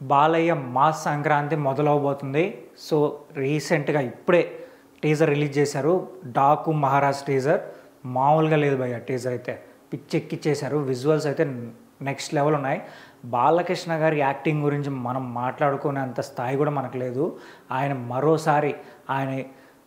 Balayya mass Sankranti మొదలవబోతుంది. So రీసెంట్గా ఇప్పుడే teaser release చేశారు. డాకు మహారాజ్ టీజర్ మామూలుగా లేదు భయ్య. టీజర్ అయితే పిచ్చెక్కిచ్చేశారు. విజువల్స్ అయితే నెక్స్ట్ లెవెల్ ఉన్నాయి. బాలకృష్ణ గారి యాక్టింగ్ గురించి మనం మాట్లాడుకునేంత స్థాయి కూడా మనకు లేదు. ఆయన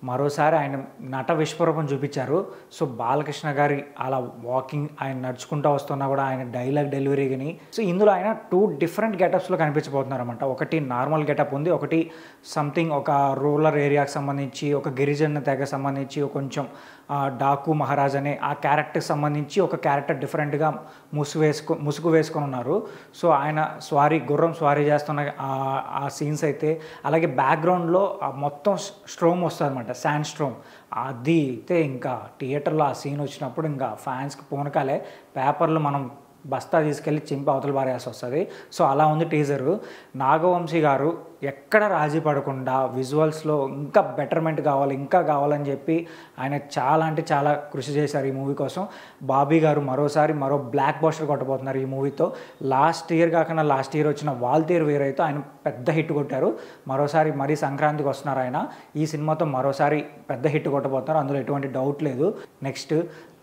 మరోసారి ఆయన నట విశ్వరూపం చూపించారు. సో బాలకృష్ణ గారి అలా వాకింగ్, ఆయన నడుచుకుంటూ వస్తున్నా కూడా ఆయన డైలాగ్ డెలివరీ కానీ, సో ఇందులో ఆయన 2 డిఫరెంట్ గెటప్స్లో కనిపించబోతున్నారు అనమాట. ఒకటి నార్మల్ గెటప్ ఉంది, ఒకటి సంథింగ్ ఒక రూరల్ ఏరియాకి సంబంధించి, ఒక గిరిజన తెగ సంబంధించి, కొంచెం డాకు మహారాజ్ అనే ఆ క్యారెక్టర్కి సంబంధించి ఒక క్యారెక్టర్ డిఫరెంట్గా ముసుగు వేసుకొని ఉన్నారు. సో ఆయన గుర్రం స్వారీ చేస్తున్న ఆ సీన్స్ అయితే, అలాగే బ్యాక్గ్రౌండ్లో మొత్తం స్ట్రోమ్ వస్తుంది అనమాట, శాండ్ స్ట్రోమ్. అది అయితే ఇంకా థియేటర్లో ఆ సీన్ వచ్చినప్పుడు ఇంకా ఫ్యాన్స్కి పూనకాలే. పేపర్లు మనం బస్తా తీసుకెళ్ళి చింపి అవతల బారేయాల్సి వస్తుంది. సో అలా ఉంది టీజరు. నాగవంశీ గారు ఎక్కడ రాజీ పడకుండా విజువల్స్లో ఇంకా బెటర్మెంట్ కావాలి, ఇంకా కావాలని చెప్పి ఆయన చాలా అంటే చాలా కృషి చేశారు ఈ మూవీ కోసం. బాబీ గారు మరో బ్లాక్ బస్టర్ కొట్టబోతున్నారు ఈ మూవీతో. లాస్ట్ ఇయర్ వచ్చిన వాల్తేరు వీరైతో ఆయన పెద్ద హిట్ కొట్టారు. మరీ సంక్రాంతికి వస్తున్నారు ఆయన. ఈ సినిమాతో మరోసారి పెద్ద హిట్ కొట్టబోతున్నారు, అందులో ఎటువంటి డౌట్ లేదు. నెక్స్ట్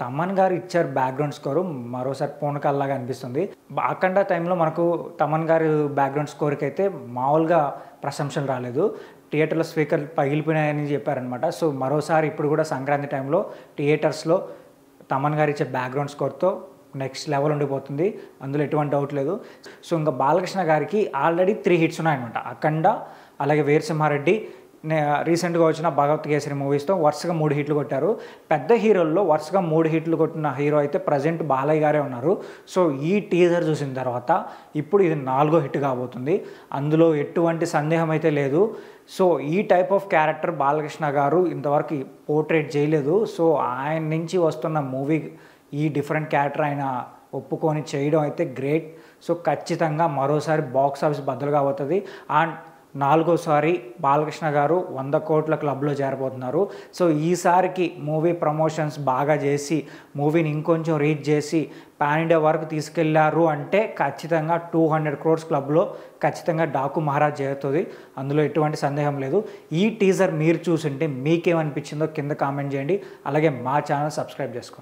తమన్ గారు ఇచ్చారు బ్యాక్గ్రౌండ్ స్కోరు, మరోసారి పూనకాల్లాగా అనిపిస్తుంది. అఖండ టైంలో మనకు తమన్ గారి బ్యాక్గ్రౌండ్ స్కోర్కి అయితే మామూలుగా ప్రశంసలు రాలేదు. థియేటర్లో స్పీకర్లు పగిలిపోయినాయని చెప్పారనమాట. సో మరోసారి ఇప్పుడు కూడా సంక్రాంతి టైంలో థియేటర్స్లో తమన్ గారు ఇచ్చే బ్యాక్గ్రౌండ్ స్కోర్తో నెక్స్ట్ లెవెల్ ఉండిపోతుంది, అందులో ఎటువంటి డౌట్ లేదు. సో ఇంకా బాలకృష్ణ గారికి ఆల్రెడీ 3 హిట్స్ ఉన్నాయన్నమాట. అఖండ, అలాగే వీరసింహారెడ్డి, రీసెంట్గా వచ్చిన భగవత్ కేసరి మూవీస్తో వరుసగా 3 హిట్లు కొట్టారు. పెద్ద హీరోల్లో వరుసగా 3 హిట్లు కొట్టిన హీరో అయితే ప్రజెంట్ బాలయ్య గారే ఉన్నారు. సో ఈ టీజర్ చూసిన తర్వాత ఇప్పుడు ఇది 4వ హిట్ కాబోతుంది, అందులో ఎటువంటి సందేహం అయితే లేదు. సో ఈ టైప్ ఆఫ్ క్యారెక్టర్ బాలకృష్ణ గారు ఇంతవరకు పోర్ట్రేట్ చేయలేదు. సో ఆయన నుంచి వస్తున్న మూవీ ఈ డిఫరెంట్ క్యారెక్టర్ ఆయన ఒప్పుకొని చేయడం అయితే గ్రేట్. సో ఖచ్చితంగా మరోసారి బాక్స్ ఆఫీస్ బద్దలు కాబోతుంది. అండ్ 4వసారి బాలకృష్ణ గారు 100 కోట్ల క్లబ్లో చేరబోతున్నారు. సో ఈసారికి మూవీ ప్రమోషన్స్ బాగా చేసి మూవీని ఇంకొంచెం రీచ్ చేసి పాన్ ఇండియా వరకు తీసుకెళ్లారు అంటే ఖచ్చితంగా 200 క్రోర్స్ క్లబ్లో ఖచ్చితంగా డాకు మహారాజ్ చేరుతుంది, అందులో ఎటువంటి సందేహం లేదు. ఈ టీజర్ మీరు చూసుంటే మీకేమనిపించిందో కింద కామెంట్ చేయండి. అలాగే మా ఛానల్ సబ్స్క్రైబ్ చేసుకోండి.